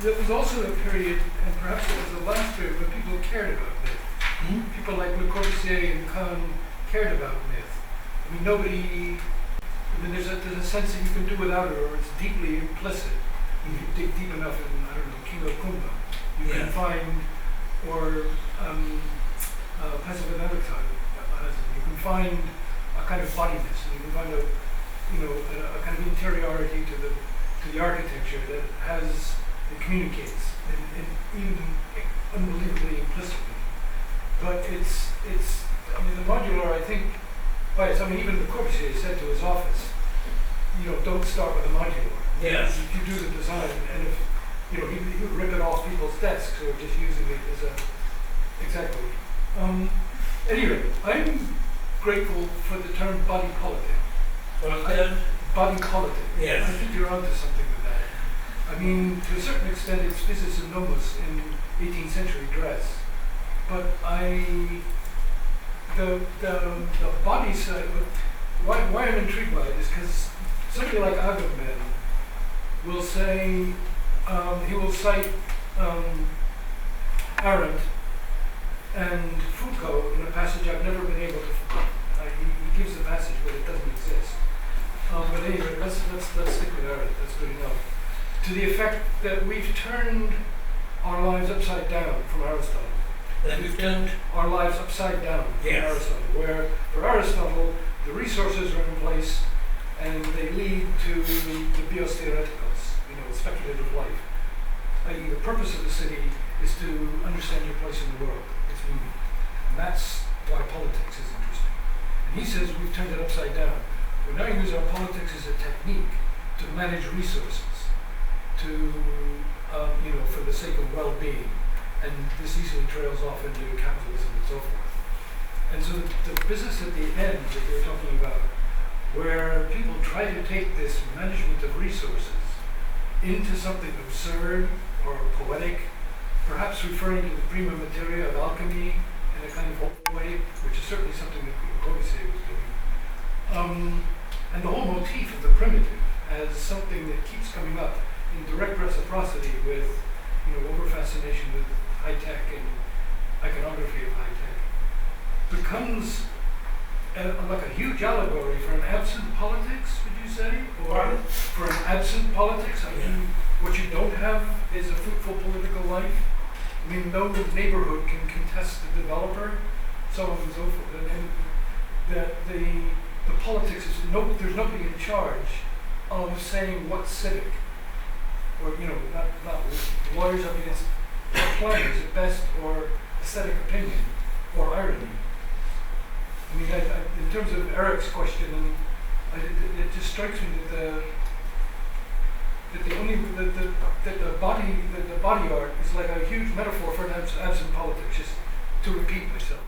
there was also a period, and perhaps it was the last period, when people cared about myth. People like Le Corbusier and Kahn cared about myth. I mean, nobody. I mean, there's a sense that you can do without it, or it's deeply implicit. If you dig deep enough in, I don't know, King of Kumba, you can find, or you can find a kind of bodiness, and you can find a kind of interiority to the architecture that communicates, and even unbelievably implicitly. But it's I mean, the modular, I think, I mean, even Le Corbusier said to his office, don't start with a modular. Yes. If you do the design, and if, he would rip it off people's desks who are just using it as exactly. Anyway, I'm grateful for the term body politic. Body politic. Yes. I think you're onto something with that. I mean, to a certain extent, it's physis and nomos in 18th century dress. But the body side, why I'm intrigued by it is because somebody like Agamben will say, he will cite Arendt and Foucault in a passage I've never been able to. He gives the passage, but it doesn't exist. But anyway, let's stick with Arendt. That's good enough. To the effect that we've turned our lives upside down from Aristotle. That we've turned our lives upside down from Yes. Aristotle, where for Aristotle the resources are in place and they lead to the bios theoreticals, speculative life. I.e., the purpose of the city is to understand your place in the world, its meaning. And that's why politics is interesting. And he says we've turned it upside down. We now use our politics as a technique to manage resources, to, for the sake of well-being. And this easily trails off into capitalism and so forth. And so the business at the end that you're talking about, where people try to take this management of resources into something absurd or poetic, perhaps referring to the prima materia of alchemy in a kind of old way, which is certainly something that Corbusier was doing. And the whole motif of the primitive as something that keeps coming up in direct reciprocity with, over fascination with high tech and iconography of high tech, becomes like a huge allegory for an absent politics, would you say? Or for an absent politics? I mean, what you don't have is a fruitful political life. I mean, no neighborhood can contest the developer, so on and so forth. And that the politics is there's nobody in charge of saying what's civic, or not lawyers up against planners at best, or aesthetic opinion, or irony. I mean, in terms of Eric's question, it just strikes me that the body art is like a huge metaphor for an absent politics. Just to repeat myself.